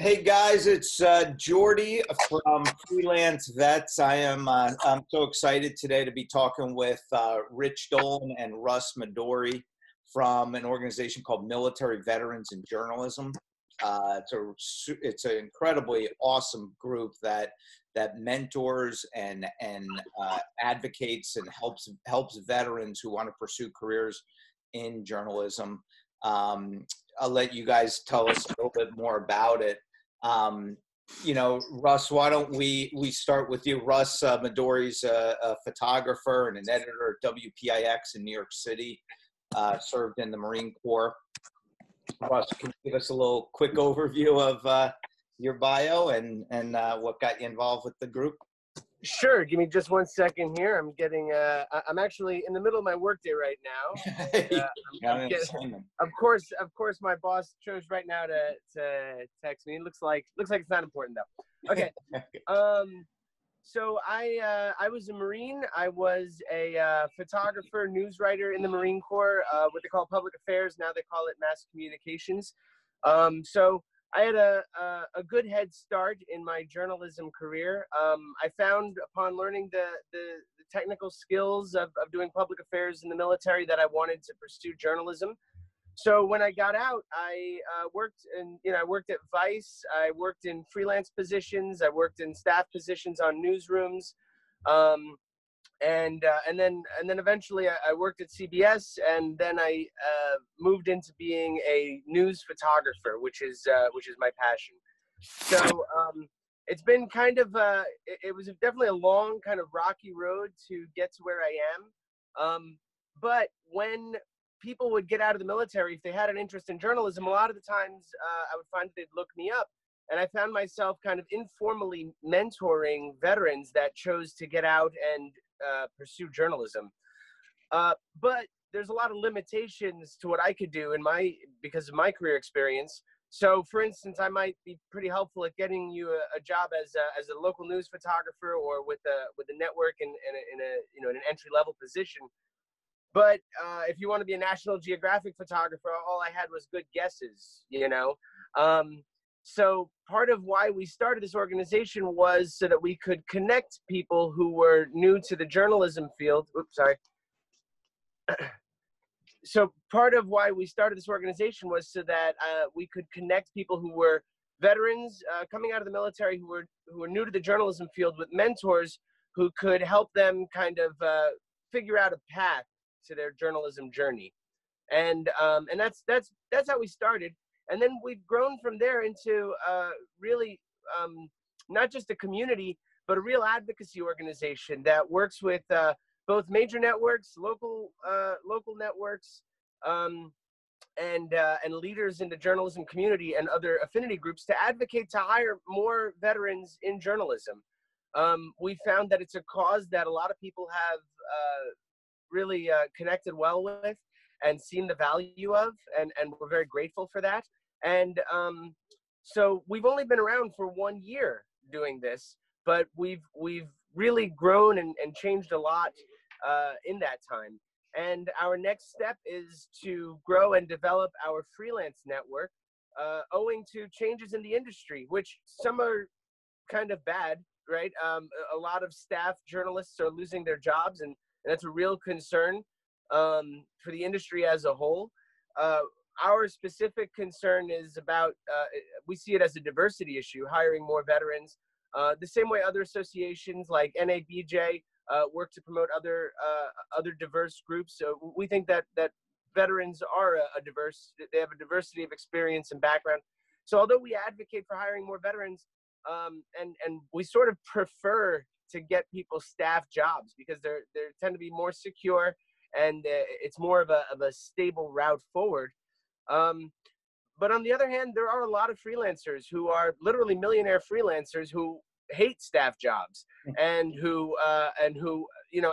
Hey guys, it's Jordy from Freelance Vets. I'm so excited today to be talking with Rich Dolan and Russ Midori from an organization called Military Veterans in Journalism. It's an incredibly awesome group that mentors and advocates and helps veterans who want to pursue careers in journalism. I'll let you guys tell us a little bit more about it. Russ, why don't we start with you? Russ Midori's a photographer and an editor at WPIX in New York City, served in the Marine Corps. Russ, can you give us a little quick overview of your bio and what got you involved with the group? Sure. Give me just 1 second here. I'm getting, I'm actually in the middle of my workday right now. Of course, my boss chose right now to text me. It looks like it's not important though. Okay. So I was a Marine. I was a photographer, news writer in the Marine Corps, what they call public affairs. Now they call it mass communications. So I had a good head start in my journalism career. I found upon learning the technical skills of doing public affairs in the military that I wanted to pursue journalism. So when I got out, I worked at Vice. I worked in freelance positions. I worked in staff positions on newsrooms. And then eventually I worked at CBS, and then I moved into being a news photographer, which is my passion. So it's been kind of it was definitely a long, kind of rocky road to get to where I am. But when people would get out of the military, if they had an interest in journalism, a lot of the times I would find that they'd look me up. And I found myself kind of informally mentoring veterans that chose to get out and pursue journalism. But there's a lot of limitations to what I could do because of my career experience. So for instance, I might be pretty helpful at getting you a job as a local news photographer or with a network in an entry level position. But if you want to be a National Geographic photographer, all I had was good guesses, So part of why we started this organization was so that we could connect people who were new to the journalism field. Oops, sorry. So part of why we started this organization was so that we could connect people who were veterans coming out of the military who were new to the journalism field with mentors who could help them kind of figure out a path to their journalism journey. And that's how we started. And then we've grown from there into really not just a community, but a real advocacy organization that works with both major networks, local networks, and leaders in the journalism community and other affinity groups to advocate to hire more veterans in journalism. We found that it's a cause that a lot of people have really connected well with and seen the value of, and we're very grateful for that. And so we've only been around for 1 year doing this, but we've really grown and changed a lot in that time. And our next step is to grow and develop our freelance network, owing to changes in the industry, which some are kind of bad, right? A lot of staff journalists are losing their jobs, and that's a real concern for the industry as a whole. Our specific concern is about, we see it as a diversity issue, hiring more veterans, the same way other associations like NABJ work to promote other diverse groups. So we think that veterans are they have a diversity of experience and background. So although we advocate for hiring more veterans, and we sort of prefer to get people staff jobs because they tend to be more secure and it's more of a stable route forward. But on the other hand, there are a lot of freelancers who are literally millionaire freelancers who hate staff jobs and who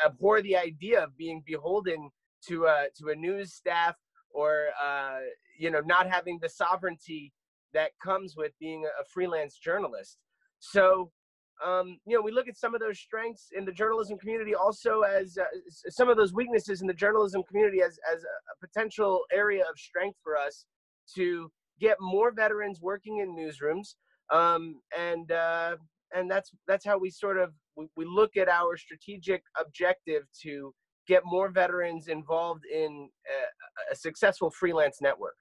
abhor the idea of being beholden to a news staff or not having the sovereignty that comes with being a freelance journalist. So we look at some of those strengths in the journalism community also as some of those weaknesses in the journalism community as a potential area of strength for us to get more veterans working in newsrooms, And that's how we sort of we look at our strategic objective to get more veterans involved in a successful freelance network.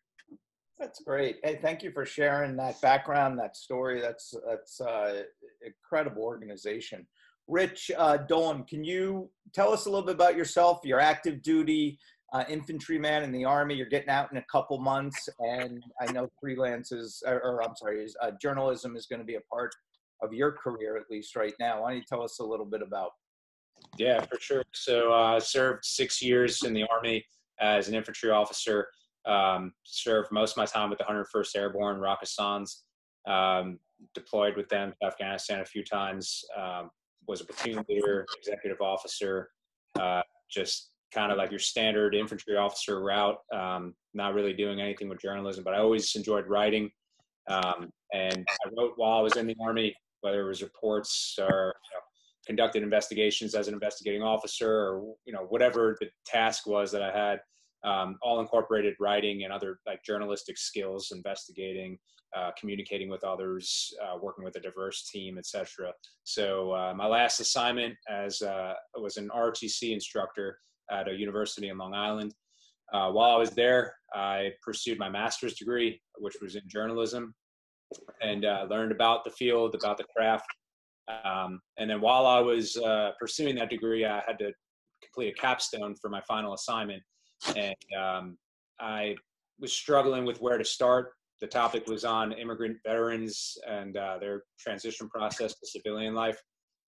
That's great. Hey, thank you for sharing that background, that story. That's incredible organization. Rich Dolan, can you tell us a little bit about yourself? You're active duty infantryman in the Army. You're getting out in a couple months, and I know journalism is going to be a part of your career, at least right now. Why don't you tell us a little bit about? Yeah, for sure. So I served 6 years in the Army as an infantry officer. Served most of my time with the 101st Airborne Rakkasans. Deployed with them to Afghanistan a few times. Was a platoon leader, executive officer. Just kind of like your standard infantry officer route. Not really doing anything with journalism, but I always enjoyed writing. And I wrote while I was in the Army, whether it was reports or conducted investigations as an investigating officer, or whatever the task was that I had. All incorporated writing and other like journalistic skills, investigating, communicating with others, working with a diverse team, etc. So my last assignment was an ROTC instructor at a university in Long Island. While I was there, I pursued my master's degree, which was in journalism, and learned about the field, about the craft. And then while I was pursuing that degree, I had to complete a capstone for my final assignment. And I was struggling with where to start. The topic was on immigrant veterans and their transition process to civilian life.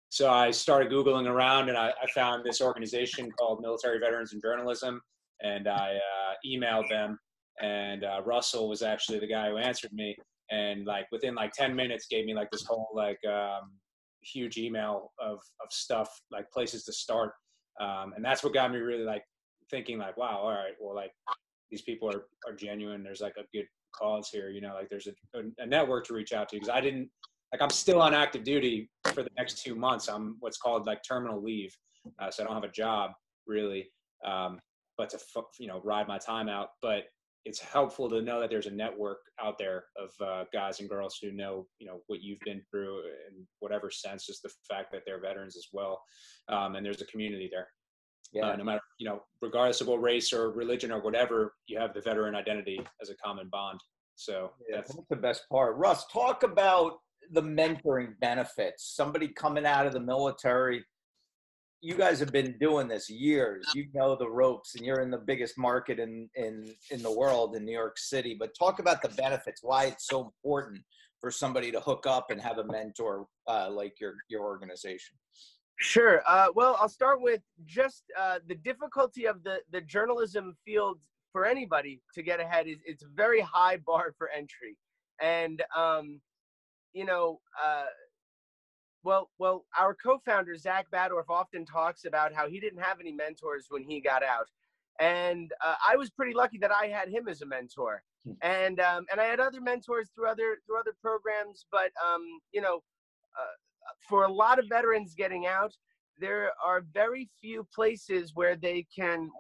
So I started Googling around, and I found this organization called Military Veterans in Journalism, and I emailed them, and Russell was actually the guy who answered me, and like within like 10 minutes gave me like this whole like huge email of stuff, like places to start. And that's what got me really like thinking like, wow, all right, well, like these people are genuine. There's like a good cause here, like there's a network to reach out to, because I'm still on active duty for the next 2 months. I'm what's called like terminal leave. So I don't have a job really, but to, ride my time out. But it's helpful to know that there's a network out there of guys and girls who know, what you've been through in whatever sense, just the fact that they're veterans as well. And there's a community there. Yeah. No matter, regardless of what race or religion or whatever, you have the veteran identity as a common bond. So that's the best part. Russ, talk about the mentoring benefits. Somebody coming out of the military, you guys have been doing this years. You know the ropes, and you're in the biggest market in the world, in New York City. But talk about the benefits, why it's so important for somebody to hook up and have a mentor like your organization. Sure. Well, I'll start with just the difficulty of the journalism field for anybody to get ahead. It's a very high bar for entry. And, well, our co-founder, Zach Badorf, often talks about how he didn't have any mentors when he got out. And I was pretty lucky that I had him as a mentor. And I had other mentors through other programs, but, for a lot of veterans getting out, there are very few places where they can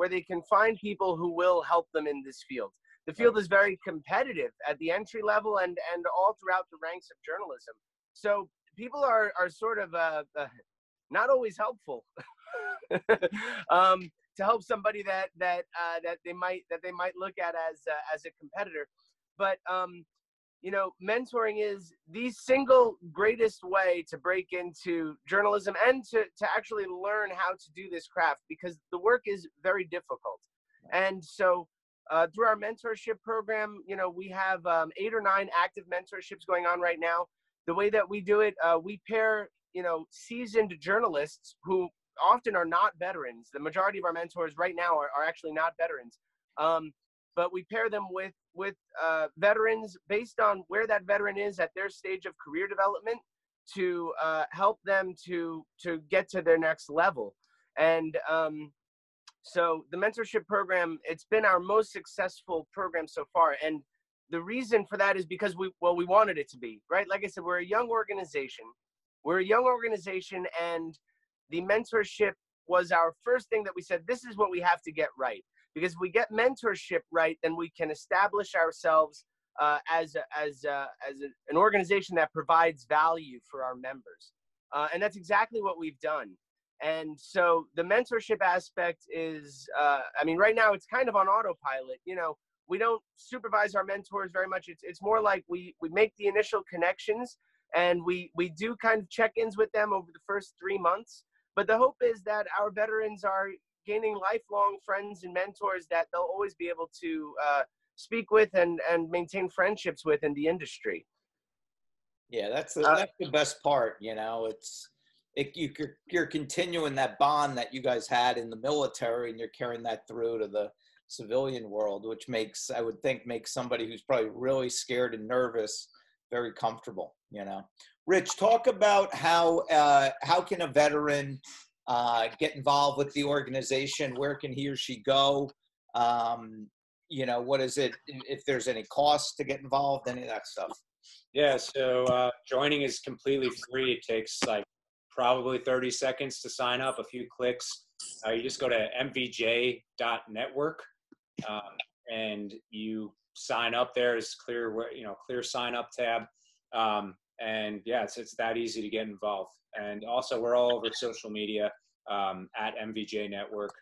find people who will help them in this field. The field is very competitive at the entry level and all throughout the ranks of journalism. So people are sort of not always helpful to help somebody that they might look at as a competitor. But mentoring is the single greatest way to break into journalism and to actually learn how to do this craft, because the work is very difficult. And so through our mentorship program, we have 8 or 9 active mentorships going on right now. The way that we do it, we pair, seasoned journalists who often are not veterans. The majority of our mentors right now are actually not veterans. But we pair them with veterans based on where that veteran is at their stage of career development to help them to get to their next level. And so the mentorship program, it's been our most successful program so far. And the reason for that is because we wanted it to be, right? Like I said, we're a young organization. And the mentorship was our first thing that we said, this is what we have to get right. Because if we get mentorship right, then we can establish ourselves an organization that provides value for our members. And that's exactly what we've done. And so the mentorship aspect is, I mean, right now it's kind of on autopilot. You know, we don't supervise our mentors very much. It's more like we make the initial connections, and we do kind of check-ins with them over the first 3 months. But the hope is that our veterans are gaining lifelong friends and mentors that they'll always be able to speak with and maintain friendships with in the industry. Yeah, that's the best part. You know, you're continuing that bond that you guys had in the military, and you're carrying that through to the civilian world, which I would think makes somebody who's probably really scared and nervous very comfortable. You know, Rich, talk about how can a veteran get involved with the organization? Where can he or she go? You know, what is it, if there's any cost to get involved, any of that stuff? Yeah, so joining is completely free. It takes like probably 30 seconds to sign up, a few clicks. You just go to mvj.network and you sign up there. It's clear sign up tab. And yeah, it's that easy to get involved. And also we're all over social media at MVJ Network.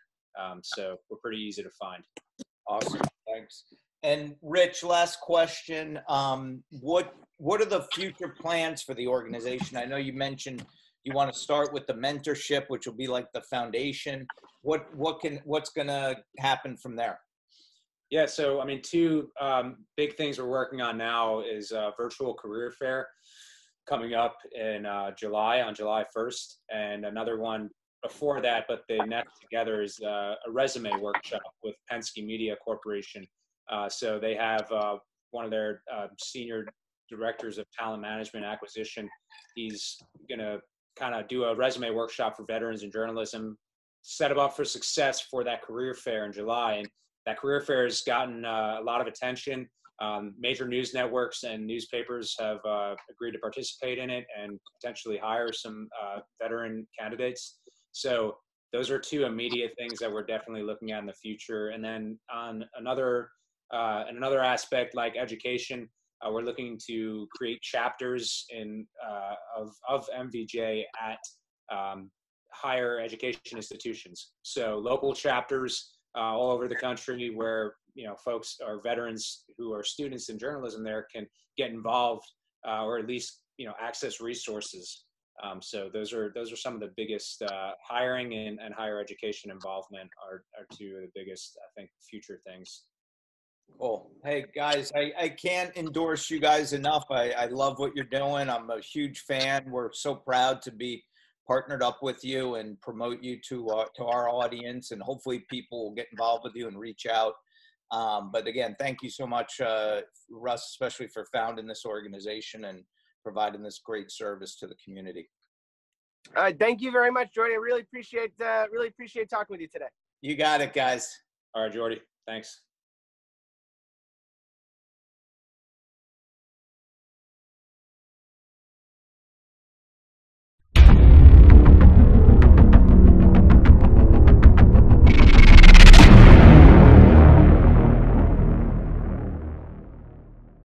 So we're pretty easy to find. Awesome, thanks. And Rich, last question. What are the future plans for the organization? I know you mentioned you want to start with the mentorship, which will be like the foundation. What's going to happen from there? Yeah, so I mean, two big things we're working on now is a virtual career fair coming up in July, on July 1st, and another one before that, but they net together, is a resume workshop with Penske Media Corporation. So they have one of their senior directors of talent management acquisition. He's going to kind of do a resume workshop for veterans in journalism, set them up for success for that career fair in July. And that career fair has gotten a lot of attention. Major news networks and newspapers have agreed to participate in it and potentially hire some veteran candidates. So those are two immediate things that we're definitely looking at in the future. And then on another aspect, like education, we're looking to create chapters of MVJ at higher education institutions. So local chapters all over the country where, you know, folks or veterans who are students in journalism there can get involved or at least, you know, access resources. So those are some of the biggest hiring and higher education involvement are two of the biggest, I think, future things. Cool. Hey guys, I can't endorse you guys enough. I love what you're doing. I'm a huge fan. We're so proud to be partnered up with you and promote you to our audience, and hopefully people will get involved with you and reach out. But again, thank you so much, Russ, especially for founding this organization and providing this great service to the community. Thank you very much, Jordy. I really appreciate talking with you today. You got it, guys. All right, Jordy. Thanks.